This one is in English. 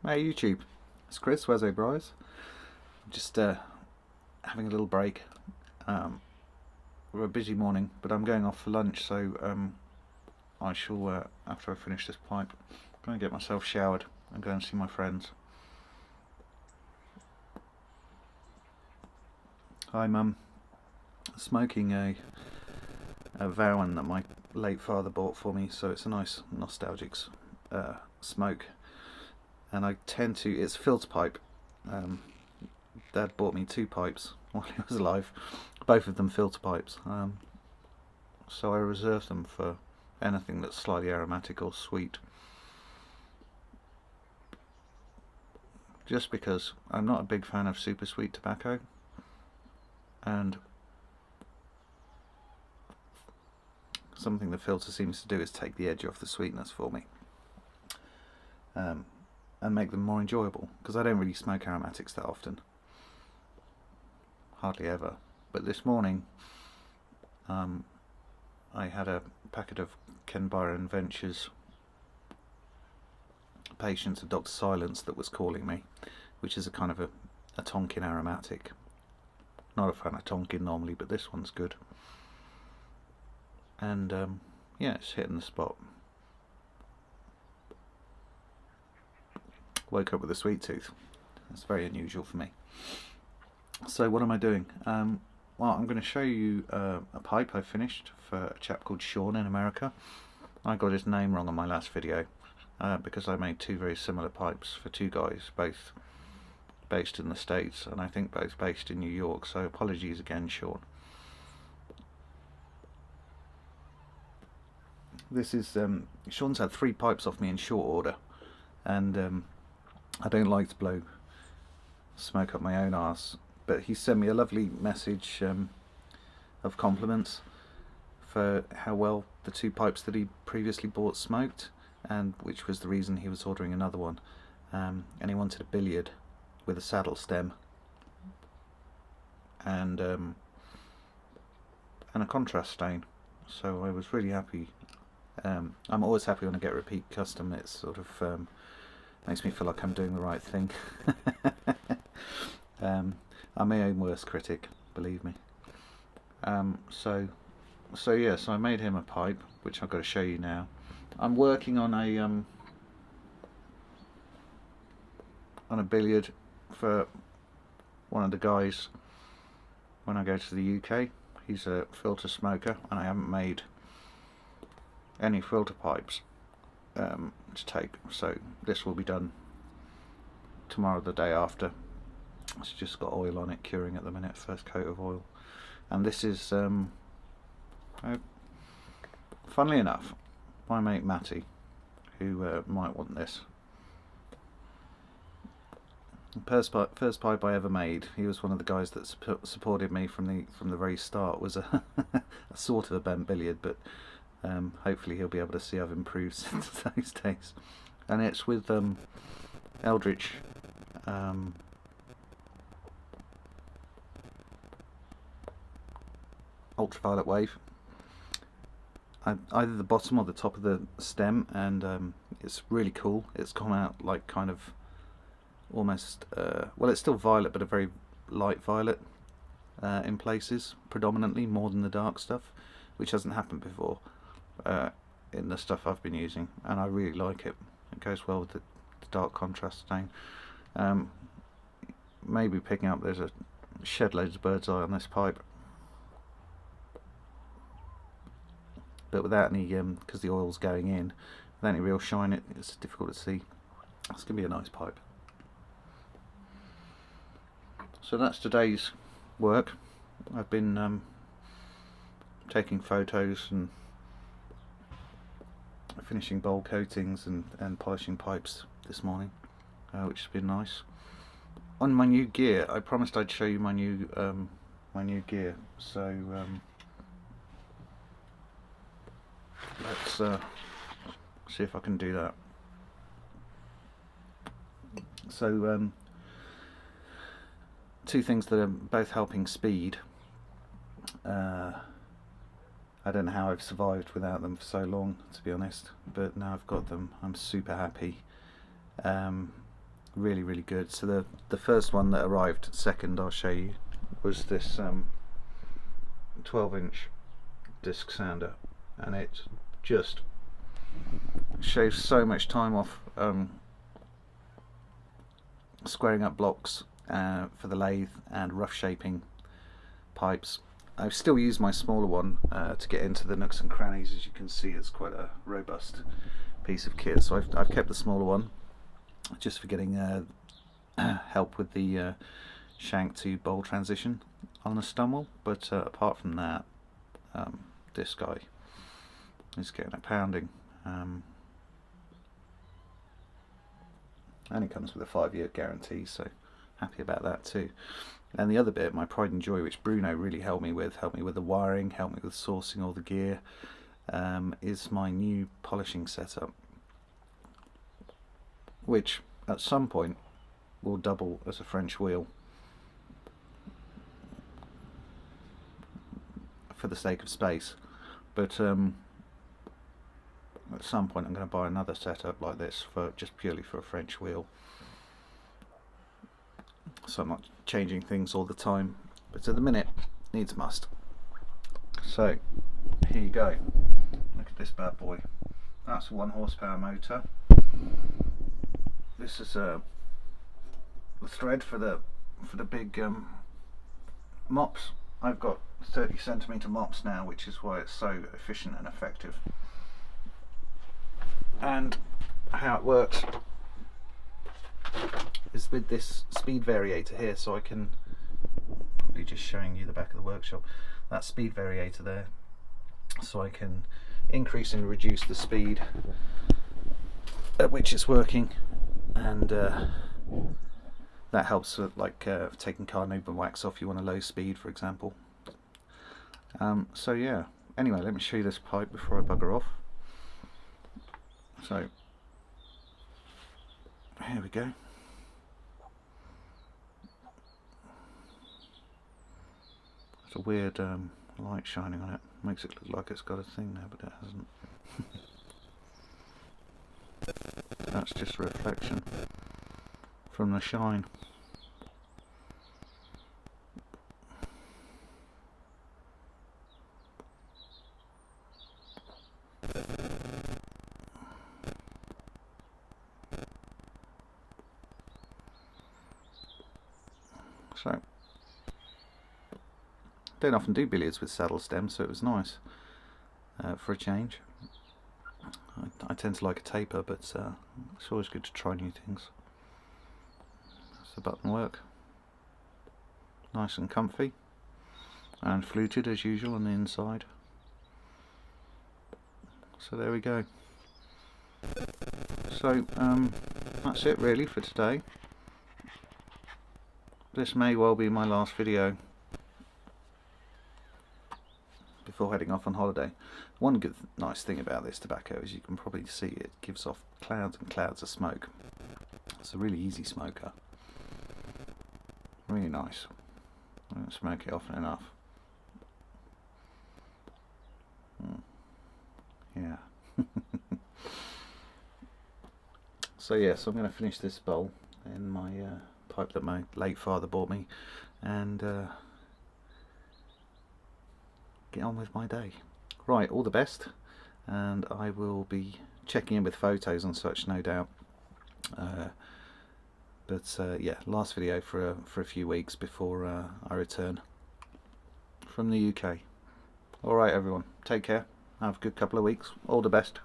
Hey YouTube, it's Chris, where's O'Brien's? Just having a little break. We're a busy morning, but I'm going off for lunch, so I shall, after I finish this pipe, go and get myself showered and go and see my friends. I'm smoking a Vauen that my late father bought for me, so it's a nice nostalgic smoke. And I tend to, it's a filter pipe. Dad bought me 2 pipes while he was alive, both of them filter pipes, so I reserve them for anything that's slightly aromatic or sweet, just because I'm not a big fan of super sweet tobacco, and something the filter seems to do is take the edge off the sweetness for me, and make them more enjoyable, because I don't really smoke aromatics that often, hardly ever. But this morning I had a packet of Ken Byron Ventures Patience of Dr. Silence that was calling me, which is a kind of a Tonkin aromatic. Not a fan of Tonkin normally, but this one's good. And yeah, it's hitting the spot. Woke up with a sweet tooth. That's very unusual for me. So what am I doing? Well, I'm going to show you a pipe I finished for a chap called Sean in America. I got his name wrong on my last video because I made 2 very similar pipes for 2 guys, both based in the States, and I think both based in New York, so apologies again, Sean. This is, Sean's had 3 pipes off me in short order, and I don't like to blow smoke up my own arse, but he sent me a lovely message of compliments for how well the 2 pipes that he previously bought smoked, and which was the reason he was ordering another one, and he wanted a billiard with a saddle stem and a contrast stain, so I was really happy. I'm always happy when I get repeat custom. It sort of makes me feel like I'm doing the right thing. I'm my own worst critic, believe me. So I made him a pipe, which I've got to show you now. I'm working on a billiard for one of the guys when I go to the UK. He's a filter smoker, and I haven't made any filter pipes to take, so this will be done tomorrow, the day after. It's just got oil on it, curing at the minute, first coat of oil. And this is funnily enough, my mate Matty, who might want this. First pipe I ever made. He was one of the guys that supported me from the very start. Was a sort of a bent billiard, but hopefully he'll be able to see I've improved since those days. And it's with Eldritch ultraviolet wave, either the bottom or the top of the stem, and it's really cool. It's come out like kind of almost well, it's still violet, but a very light violet in places, predominantly more than the dark stuff, which hasn't happened before in the stuff I've been using, and I really like it. It goes well with the dark contrast stain. Maybe picking up there's a shed loads of bird's eye on this pipe, but without any, because the oil's going in, without any real shine, it's difficult to see. It's going to be a nice pipe. So that's today's work. I've been taking photos and finishing bowl coatings and polishing pipes this morning, which has been nice. On my new gear, I promised I'd show you my new gear, so let's see if I can do that. So 2 things that are both helping speed. I don't know how I've survived without them for so long, to be honest, but now I've got them, I'm super happy. really, really good. So the first one that arrived second, I'll show you, was this 12-inch disc sander, and it just shaves so much time off squaring up blocks for the lathe and rough shaping pipes. I've still used my smaller one to get into the nooks and crannies. As you can see, it's quite a robust piece of kit, so I've kept the smaller one just for getting help with the shank to bowl transition on the stumwell, but apart from that, this guy is getting a pounding. And it comes with a 5-year guarantee, so happy about that too. And the other bit, my pride and joy, which Bruno really helped me with the wiring, helped me with sourcing all the gear, is my new polishing setup, which at some point will double as a French wheel for the sake of space, but at some point I'm going to buy another setup like this for just purely for a French wheel, so I'm not changing things all the time, but at the minute needs must. So here you go, look at this bad boy. That's a 1 horsepower motor. This is the thread for the big mops. I've got 30cm mops now, which is why it's so efficient and effective. And how it works is with this speed variator here, so I can, probably just showing you the back of the workshop, that speed variator there, so I can increase and reduce the speed at which it's working, and that helps with like taking car noob and wax off you on a low speed, for example. So yeah, anyway, let me show you this pipe before I bugger off. So here we go. It's a weird light shining on it, makes it look like it's got a thing there, but it hasn't. That's just a reflection from the shine. So, don't often do billiards with saddle stems, so it was nice for a change. I tend to like a taper, but it's always good to try new things. That's the button work. Nice and comfy, and fluted as usual on the inside. So there we go. So that's it really for today. This may well be my last video before heading off on holiday. One good nice thing about this tobacco is you can probably see it gives off clouds and clouds of smoke. It's a really easy smoker. Really nice. I don't smoke it often enough. Yeah. So yes, I'm going to finish this bowl in my pipe that my late father bought me, and get on with my day. Right, all the best, and I will be checking in with photos and such, no doubt. But yeah, last video for a few weeks before I return from the UK. Alright everyone, take care, have a good couple of weeks, all the best.